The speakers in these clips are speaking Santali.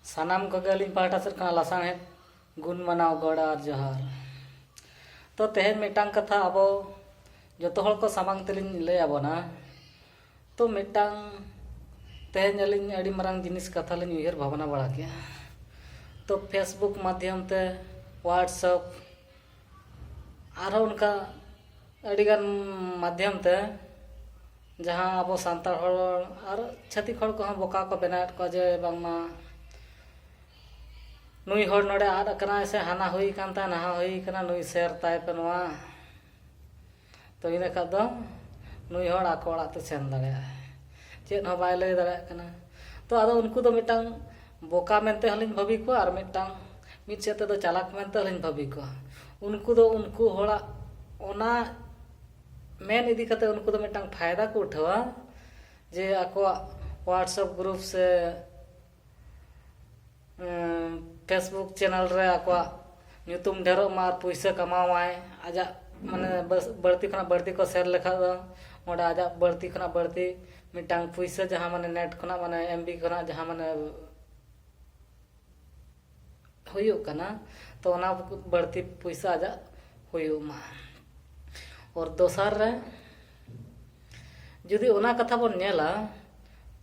सानाम को अली पाहटा से लासाणहेद गुण मनाव गौड़ा और जोहार। तो तेहन मिटांग कथा अब जो को सामांग तेलिंग लय आबोना। तो मिटांग तेहन अलिंग अड़ी मरांग जिनिस कथा लिंग उयहर भावना बड़ा किया। तो फेसबुक माध्यम ते व्हाट्सएप आरो उनका अड़ीगान माध्यम ते जहाँ अब सान्ताड़ हड़ और छातिक हड़ को बोका को बनाएट को जे बांगमा नुई हड़ नोडे आद अकना से हाना हुई कांता नहा हुई कना नुई शेयर ताय पे नोआ। तो इने का दो नुई हड़ आको ओड़ा ते सेन दाड़ेया चेद हो बाय लय दाड़ेया कना। तो आदो उनको दो मिटांग बोका मेनते हलिंग भाबी को और मिटांग मिट सेते दो चालाक मेनते हलिंग भाबी को। उनको दो उनको हड़ा ओना मेन इदी कते उनको दो मिटांग फायदा को उठावा जे आको व्हाट्सएप ग्रुप से फेसबुक चैनल रे आको ᱧᱩᱛᱩᱢ ढेरो मार पैसा कमावाय आजा माने बढ़ती खना बढ़ती को शेयर लेखा दो ओडा आजा बढ़ती खना बढ़ती मिटांग पैसा जहां माने नेट खना माने एमबी खना जहां माने हुयो कना तो ओना बढ़ती पैसा आजा हुयो मा। और दोसर रे जुदी ओना कथा बन नेला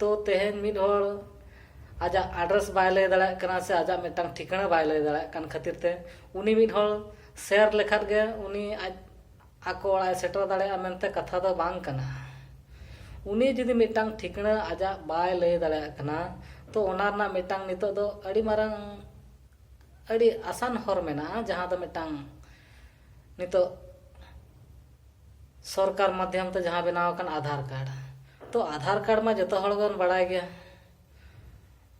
तो तेहन मिड हड़ आजा एड्रेस बाय लय दाड़ा कना से आजा मिटांग ठिकाना बाय लय दाड़ा कान खातिर ते उनी मिड हड़ शेयर लेखात गे उनी आको ओड़ा सेटर दाड़ा मेनते कथा दो बांग कना। उनी जुदी मिटांग ठिकाना आजा बाय लय दाड़ा कना तो ओना रना मिटांग नितो दो अड़ी मारंग अड़ी आसान हर मेना जहां दो मिटांग नितो सरकार माध्यम ते जहां बनाव कन आधार कार्ड। तो आधार कार्ड में जतो हड़ गन बड़ाय गया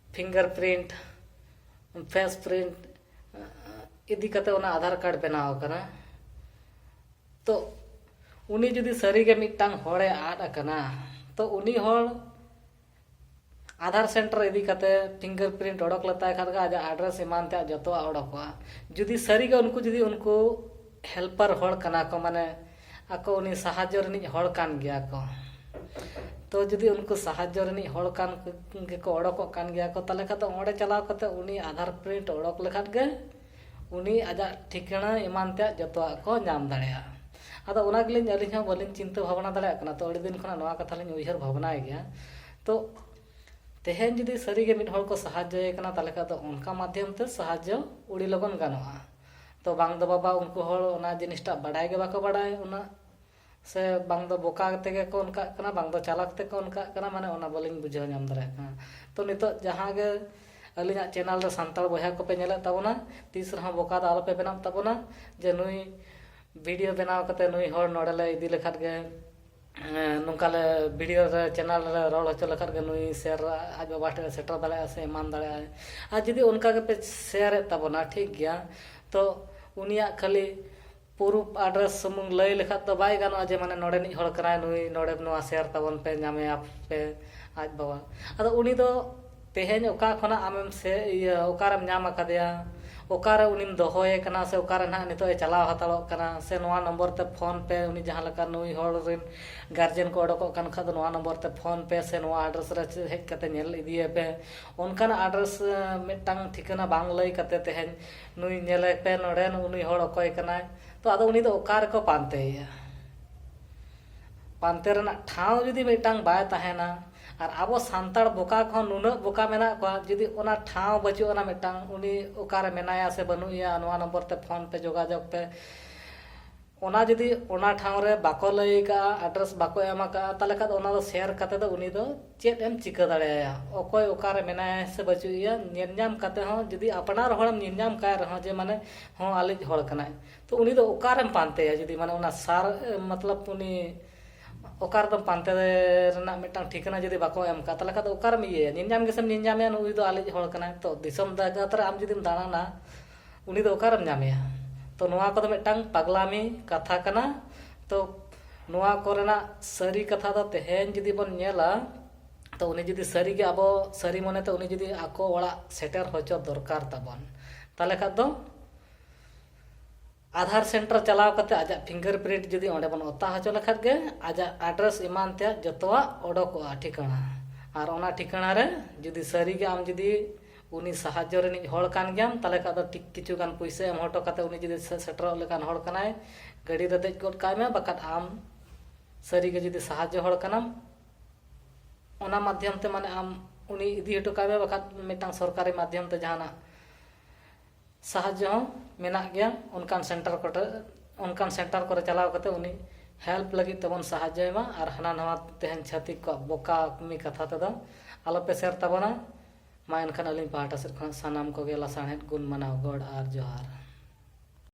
फिंगरप्रिंट फेस प्रिंट इदी कते ओना आधार कार्ड बनाव कना। तो उनी जुदी सरी गे मिटांग हड़े आद अकना तो उनी हड़ आधार सेंटर इदी कते फिंगरप्रिंट ओडक लताय खाद आजा एड्रेस ईमान ते जतो ओडकवा जुदी सरी गे उनको हेल्पर हड़ कना को माने आको उनी साहाय्य रनी हड़ कान गया को। तो जुदी उनको साहाय्य रनी हड़ कान के को ओडको कान गया को तले का तो ओडे चलाव कते उनी आधार प्रिंट ओडक लेखात गे उनी आजा ठिकाना ईमान ते जतो को नाम दाड़ेया। आदा ओना गलिन अलिन हो बलिन चिंता भावना दाड़ेया कना। तो अड़ी दिन खना नोआ कथा लिन उयहर भावनाय गया। तो तेहन जुदी सरी गे मिड हड़ को साहाय्य कना तले का तो उनका माध्यम ते साहाय्य उड़ी लगन गानोआ। तो बांग दो बाबा उनको हड़ ओना जिनिसटा बाडाय गे बाको बाडाय ओना से बांग दो बोका तेगे को उनका कना बांग दो चालाक ते को उनका कना माने ओना बलिंग बुझाव नाम दाड़े कना। तो नितो जहां गे अलिना चैनल रे सांताल बया को पे नेले ताबोना तीस रहा बोका दा आलोपे बनाम ताबोना जे नुई वीडियो बनाव कते नुई हड़ नोडले इदी लेखात गे नोंकाले वीडियो रे चैनल रे रोल हचो लेखात गे नुई शेयर आज बाबा ठे सेटर दाड़े से मान दाड़े आ जुदी उनका के पे शेयर ताबोना ठीक गया। तो उनिया खाली पूर्व एड्रेस सुमुंग लय लेखा तो बाय गानो जे माने नोडे नि हड़ कनाय नुई नोडे नोआ शेयर ताबन पे नामे आप पे आज बाबा आदो उनी दो तेहेन ओका खना आमेम से ओकारम नाम आकादेया ओकारे उनिम दोहोए कना से ओकारे ना नितो ए चलाव हतालो कना से नोआ नंबर ते फोन पे उनी जहां लका नुई हड़ रिन गार्जियन को ओडको कन खा नोआ नंबर ते फोन पे से नोआ एड्रेस रे हेज कते नेल इदिए पे उनकान एड्रेस मिटांग ठिकाना बांग लय कते तेहेन नुई नेले पे नोडे उनी हड़ ओकोय कनाय। तो आदो उनी दो ओकार को पानतेया पानते रना ठाव जुदी मिटांग बाय ताहेना और आबो सांताड़ बोका को नुना बोका मेना को जुदी ओना ठाव बचु ओना मिटांग उनी ओकार मेनाया से बनुया नोआ नंबर ते फोन पे जोगाजोग पे ओना जुदी ओना ठाव रे बाको लय का एड्रेस बाको एमा का तले का ओना दो शेयर कते दो उनी दो चेत एम चिका दाड़ेया ओकोय ओकार मेनाया से बचुया नेनजाम कते हो जुदी अपनार हड़म नेनजाम काय रहो जे माने हो आलिज हड़ कनाय तो उनी दो ओकारम पानतेया जुदी माने ओना सार मतलब उनी ओकार दम पानते रना मिटांग ठिकाना जुदी बाको एम का तले का तो ओकारम ये नेनजाम गेसम नेनजामया उनी दो आलिज हड़ कनाय। तो दिसम दागात रे आम जुदीम दाणाना उनी दो ओकारम नामया। तो नोआ को मिटांग पगलामी कथा कना। तो नोआ कोरेना सरी कथा दो तेहेन जुदी बन नेला तो उनी जुदी सरी गे आबो सरी मने तो उनी जुदी आको ओड़ा सेटर होचो दरकार ताबन ताले का दो आधार सेंटर चलाव कते आजा फिंगरप्रिंट जुदी ओंडे बन ओता हचो लेखात गे आजा एड्रेस ईमान ते जतोआ ओडोकोआ ठिकाना और ओना ठिकाना रे जुदी सरी गे आम जुदी ᱩᱱᱤ ᱥᱟᱦᱟᱡᱽᱡᱚ ᱨᱤᱱᱤᱡ ᱦᱚᱲ ᱠᱟᱱ ᱜᱮᱭᱟᱢ ᱛᱟᱦᱞᱮ ᱠᱷᱟᱱ ᱫᱚ ᱴᱷᱤᱠ ᱠᱤᱪᱷᱩ ᱜᱟᱱ ᱯᱩᱭᱥᱟᱹ ᱮᱢ ᱦᱚᱴᱚ ᱠᱟᱛᱮ ᱩᱱᱤ ᱡᱩᱫᱤ ᱥᱮᱴᱮᱨᱚᱜ ᱞᱮᱠᱟᱱ ᱦᱚᱲ ᱠᱟᱱᱟᱭ ᱜᱟᱹᱰᱤ ᱨᱮ ᱫᱮᱡ ᱜᱚᱫ ᱠᱟᱭ ᱢᱮ, ᱵᱟᱠᱷᱟᱱ ᱟᱢ ᱥᱟᱹᱨᱤᱜᱮ ᱡᱩᱫᱤ ᱥᱟᱦᱟᱡᱽᱡᱚ ᱦᱚᱲ ᱠᱟᱱᱟᱢ ᱚᱱᱟ ᱢᱟᱫᱽᱫᱷᱚᱢ ᱛᱮ ᱢᱟᱱᱮ ᱟᱢ ᱩᱱᱤ ᱤᱫᱤ ᱦᱚᱴᱚ ᱠᱟᱭ ᱢᱮ, ᱵᱟᱠᱷᱟᱱ ᱢᱤᱫᱴᱟᱝ ᱥᱚᱨᱠᱟᱨᱤ ᱢᱟᱫᱽᱫᱷᱚᱢ ᱛᱮ ᱡᱟᱦᱟᱱᱟᱜ ᱥᱟᱦᱟᱡᱽᱡᱚ ᱦᱚᱸ ᱢᱮᱱᱟᱜ ᱜᱮᱭᱟ ᱚᱱᱠᱟᱱ ᱥᱮᱱᱴᱟᱨ ᱠᱚᱨᱮ ᱪᱟᱞᱟᱣ ᱠᱟᱛᱮ ᱩᱱᱤ ᱦᱮल्ᱯ ᱞᱟᱹᱜᱤᱫ ᱛᱮᱵᱚᱱ ᱥᱟᱦᱟᱡᱽᱡᱚᱭ ᱢᱟ᱾ ᱟᱨ ᱦᱟᱱᱟ ᱱᱟᱣᱟ ᱛᱮᱦᱮᱧ ᱪᱷᱟᱹᱛᱤᱠ ᱠᱚᱣᱟᱜ ᱵᱚᱠᱟᱢᱤ ᱠᱟᱛᱷᱟ ᱛᱮᱫᱚ ᱟᱞᱚᱯᱮ ᱥᱮᱨ ᱛᱟᱵᱚᱱᱟ᱾ ᱢᱟ ᱮᱱᱠᱷᱟᱱ ᱟᱹᱞᱤᱧ ᱯᱟᱦᱴᱟ ᱥᱮᱫ ᱠᱷᱚᱱ ᱥᱟᱱᱟᱢ ᱠᱚᱜᱮ ᱞᱟᱥᱟᱬᱦᱮᱫ ᱜᱩᱱ ᱢᱟᱱᱟᱣ ᱜᱚᱰ ᱟᱨ ᱡᱚᱦᱟᱨ।